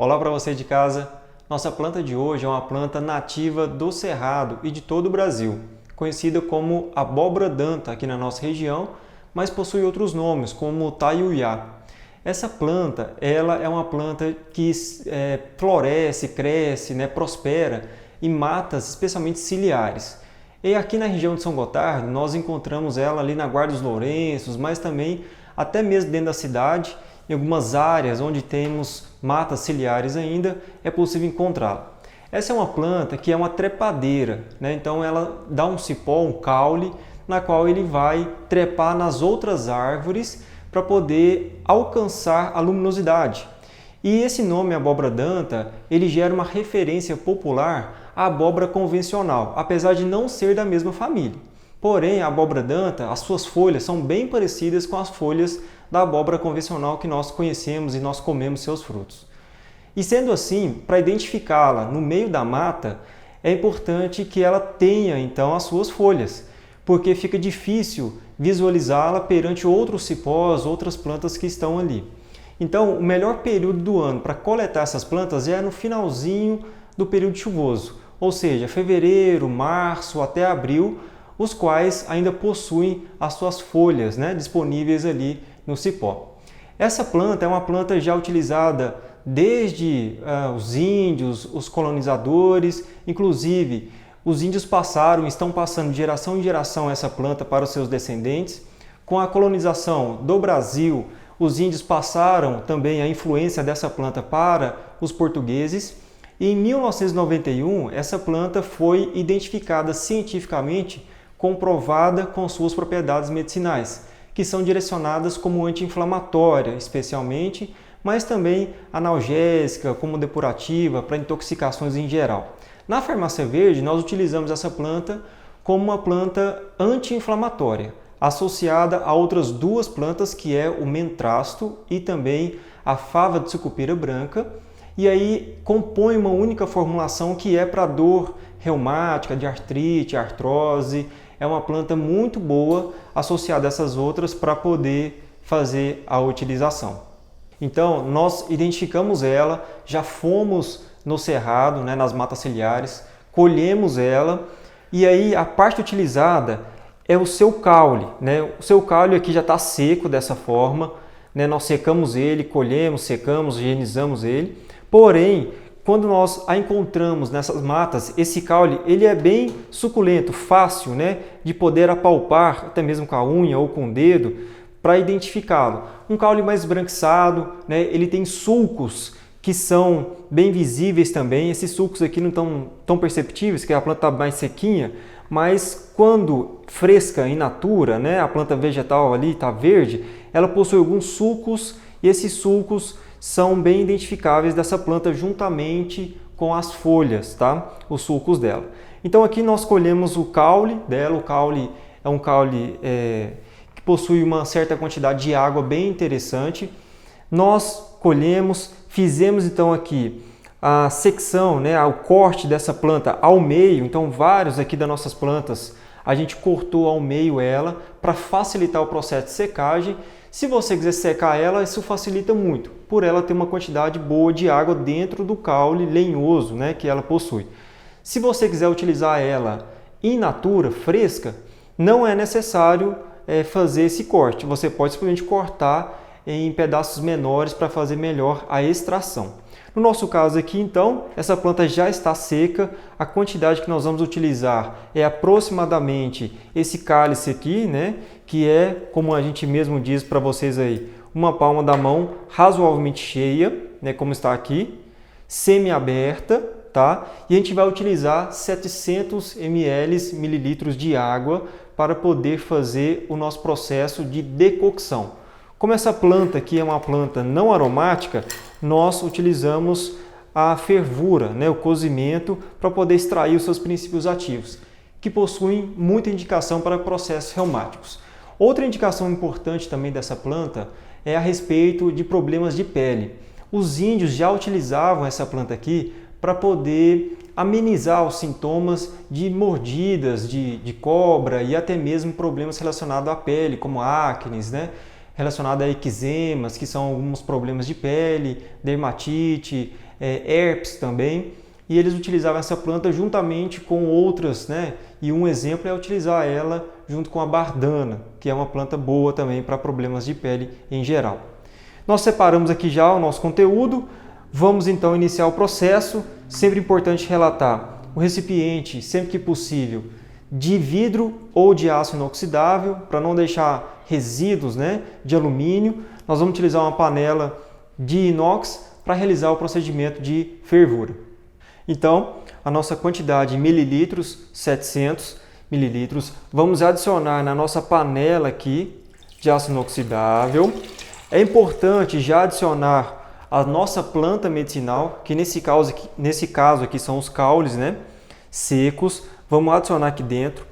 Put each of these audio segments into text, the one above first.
Olá para você de casa! Nossa planta de hoje é uma planta nativa do Cerrado e de todo o Brasil, conhecida como abóbora danta aqui na nossa região, mas possui outros nomes, como taiuiá. Essa planta ela é uma planta que floresce, cresce, prospera em matas, especialmente ciliares. E aqui na região de São Gotardo, nós encontramos ela ali na Guarda dos Lourenços, mas também até mesmo dentro da cidade, em algumas áreas onde temos matas ciliares ainda, é possível encontrá-la. Essa é uma planta que é uma trepadeira, então ela dá um cipó, um caule, na qual ele vai trepar nas outras árvores para poder alcançar a luminosidade. E esse nome abóbora danta, ele gera uma referência popular à abóbora convencional, apesar de não ser da mesma família. Porém, a abóbora danta, as suas folhas são bem parecidas com as folhas da abóbora convencional que nós conhecemos e nós comemos seus frutos. E sendo assim, para identificá-la no meio da mata, é importante que ela tenha então as suas folhas, porque fica difícil visualizá-la perante outros cipós, outras plantas que estão ali. Então, o melhor período do ano para coletar essas plantas é no finalzinho do período chuvoso, ou seja, fevereiro, março até abril, os quais ainda possuem as suas folhas disponíveis ali no cipó. Essa planta é uma planta já utilizada desde os índios, os colonizadores, inclusive os índios estão passando de geração em geração essa planta para os seus descendentes. Com a colonização do Brasil, os índios passaram também a influência dessa planta para os portugueses. E em 1991, essa planta foi identificada cientificamente, comprovada com suas propriedades medicinais, que são direcionadas como anti-inflamatória, especialmente, mas também analgésica, como depurativa, para intoxicações em geral. Na farmácia verde, nós utilizamos essa planta como uma planta anti-inflamatória, associada a outras duas plantas, que é o mentrasto e também a fava de sucupira branca, e aí compõe uma única formulação que é para dor reumática, de artrite, artrose. É uma planta muito boa associada a essas outras para poder fazer a utilização. Então, nós identificamos ela, já fomos no cerrado, nas matas ciliares, colhemos ela e aí a parte utilizada é o seu caule. O seu caule aqui já está seco dessa forma, nós secamos ele, colhemos, secamos, higienizamos ele, porém, quando nós a encontramos nessas matas, esse caule ele é bem suculento, fácil de poder apalpar, até mesmo com a unha ou com o dedo, para identificá-lo. Um caule mais esbranquiçado, ele tem sulcos que são bem visíveis também. Esses sulcos aqui não estão tão perceptíveis, que a planta está mais sequinha, mas quando fresca, in natura, a planta vegetal ali está verde, ela possui alguns sulcos e esses sulcos são bem identificáveis dessa planta juntamente com as folhas, os sulcos dela. Então aqui nós colhemos o caule dela. O caule é um caule que possui uma certa quantidade de água bem interessante. Nós colhemos, fizemos então aqui a secção, o corte dessa planta ao meio. Então vários aqui das nossas plantas a gente cortou ao meio ela para facilitar o processo de secagem. Se você quiser secar ela, isso facilita muito, por ela ter uma quantidade boa de água dentro do caule lenhoso que ela possui. Se você quiser utilizar ela in natura, fresca, não é necessário fazer esse corte. Você pode simplesmente cortar em pedaços menores para fazer melhor a extração. No nosso caso aqui, então, essa planta já está seca. A quantidade que nós vamos utilizar é aproximadamente esse cálice aqui, que é, como a gente mesmo diz para vocês aí, uma palma da mão razoavelmente cheia, como está aqui, semi-aberta, E a gente vai utilizar 700 ml de água para poder fazer o nosso processo de decocção. Como essa planta aqui é uma planta não aromática, nós utilizamos a fervura, o cozimento, para poder extrair os seus princípios ativos, que possuem muita indicação para processos reumáticos. Outra indicação importante também dessa planta é a respeito de problemas de pele. Os índios já utilizavam essa planta aqui para poder amenizar os sintomas de mordidas de cobra e até mesmo problemas relacionados à pele, como acnes, relacionada a eczemas, que são alguns problemas de pele, dermatite, herpes também. E eles utilizavam essa planta juntamente com outras, né? E um exemplo é utilizar ela junto com a bardana, que é uma planta boa também para problemas de pele em geral. Nós separamos aqui já o nosso conteúdo, vamos então iniciar o processo. Sempre importante relatar o recipiente, sempre que possível, de vidro ou de aço inoxidável, para não deixar resíduos, né, de alumínio. Nós vamos utilizar uma panela de inox para realizar o procedimento de fervura. Então, a nossa quantidade em mililitros, 700 mililitros, vamos adicionar na nossa panela aqui de aço inoxidável. É importante já adicionar a nossa planta medicinal, que nesse caso aqui são os caules, né, secos. Vamos adicionar aqui dentro.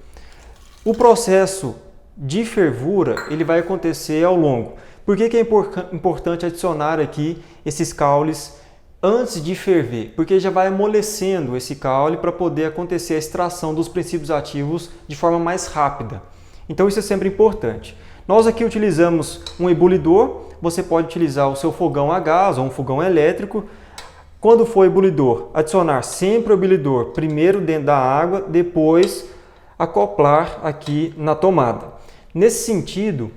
O processo de fervura ele vai acontecer ao longo. Por que é importante adicionar aqui esses caules antes de ferver? Porque já vai amolecendo esse caule para poder acontecer a extração dos princípios ativos de forma mais rápida. Então isso é sempre importante. Nós aqui utilizamos um ebulidor, você pode utilizar o seu fogão a gás ou um fogão elétrico. Quando for ebulidor, adicionar sempre o ebulidor primeiro dentro da água, depois acoplar aqui na tomada. Nesse sentido,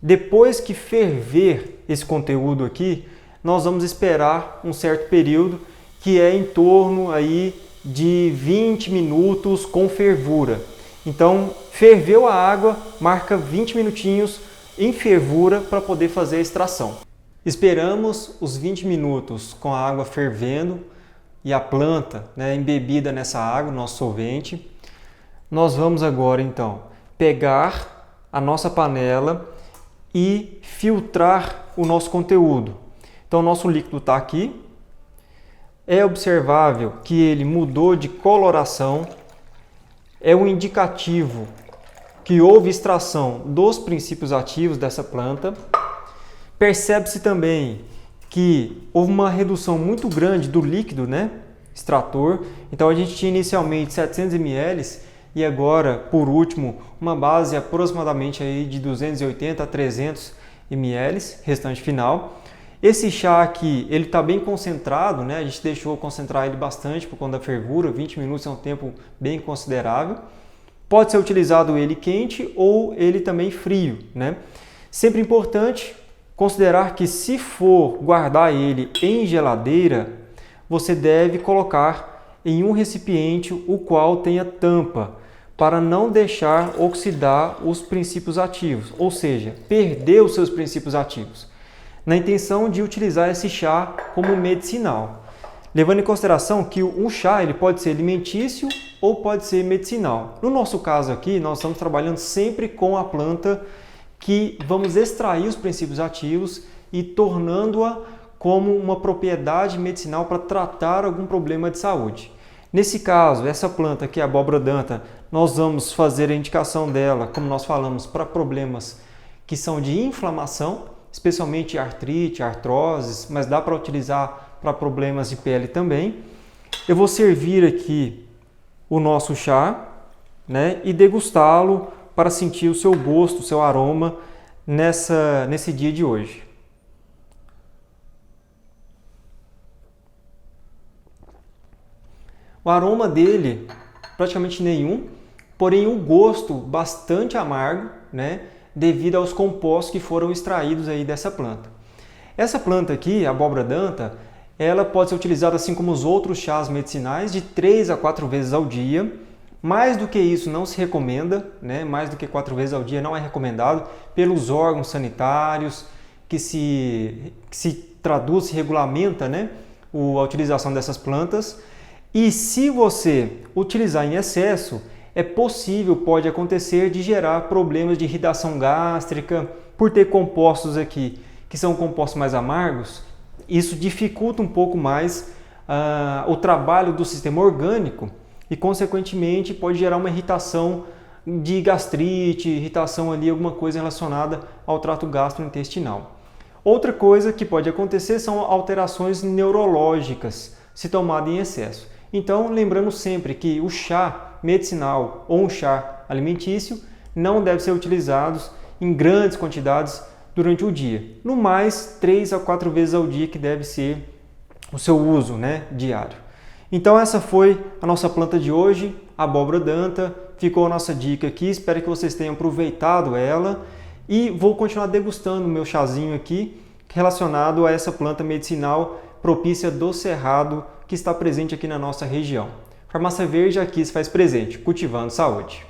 depois que ferver esse conteúdo aqui, nós vamos esperar um certo período, que é em torno aí de 20 minutos com fervura. Então, ferveu a água, marca 20 minutinhos em fervura para poder fazer a extração. Esperamos os 20 minutos com a água fervendo e a planta, né, embebida nessa água, nosso solvente. Nós vamos agora então pegar a nossa panela e filtrar o nosso conteúdo. Então, o nosso líquido está aqui. É observável que ele mudou de coloração. É um indicativo que houve extração dos princípios ativos dessa planta. Percebe-se também que houve uma redução muito grande do líquido, né, extrator. Então, a gente tinha inicialmente 700 ml e agora, por último, uma base aproximadamente aí de 280 a 300 ml, restante final. Esse chá aqui, ele está bem concentrado, né? A gente deixou concentrar ele bastante por conta da fervura, 20 minutos é um tempo bem considerável. Pode ser utilizado ele quente ou ele também frio, né? Sempre importante considerar que se for guardar ele em geladeira, você deve colocar em um recipiente o qual tenha tampa, para não deixar oxidar os princípios ativos, ou seja, perder os seus princípios ativos, na intenção de utilizar esse chá como medicinal. Levando em consideração que um chá ele pode ser alimentício ou pode ser medicinal. No nosso caso aqui, nós estamos trabalhando sempre com a planta que vamos extrair os princípios ativos e tornando-a como uma propriedade medicinal para tratar algum problema de saúde. Nesse caso, essa planta aqui, a abóbora danta, nós vamos fazer a indicação dela, como nós falamos, para problemas que são de inflamação, especialmente artrite, artroses, mas dá para utilizar para problemas de pele também. Eu vou servir aqui o nosso chá, né, e degustá-lo para sentir o seu gosto, o seu aroma nesse dia de hoje. O aroma dele praticamente nenhum, porém o gosto bastante amargo, né, devido aos compostos que foram extraídos aí dessa planta. Essa planta aqui, a abóbora danta, ela pode ser utilizada assim como os outros chás medicinais de 3 a 4 vezes ao dia. Mais do que isso não se recomenda, né? Mais do que 4 vezes ao dia não é recomendado pelos órgãos sanitários que se traduz, se regulamenta, né, a utilização dessas plantas. E se você utilizar em excesso, é possível, pode acontecer de gerar problemas de irritação gástrica, por ter compostos aqui que são compostos mais amargos. Isso dificulta um pouco mais o trabalho do sistema orgânico e, consequentemente, pode gerar uma irritação de gastrite, irritação ali, alguma coisa relacionada ao trato gastrointestinal. Outra coisa que pode acontecer são alterações neurológicas, se tomado em excesso. Então, lembrando sempre que o chá medicinal ou um chá alimentício não deve ser utilizado em grandes quantidades durante o dia. No mais, 3 a 4 vezes ao dia que deve ser o seu uso, né, diário. Então essa foi a nossa planta de hoje, a abóbora danta. Ficou a nossa dica aqui, espero que vocês tenham aproveitado ela e vou continuar degustando o meu chazinho aqui relacionado a essa planta medicinal propícia do cerrado que está presente aqui na nossa região. Farmácia Verde aqui se faz presente, cultivando saúde.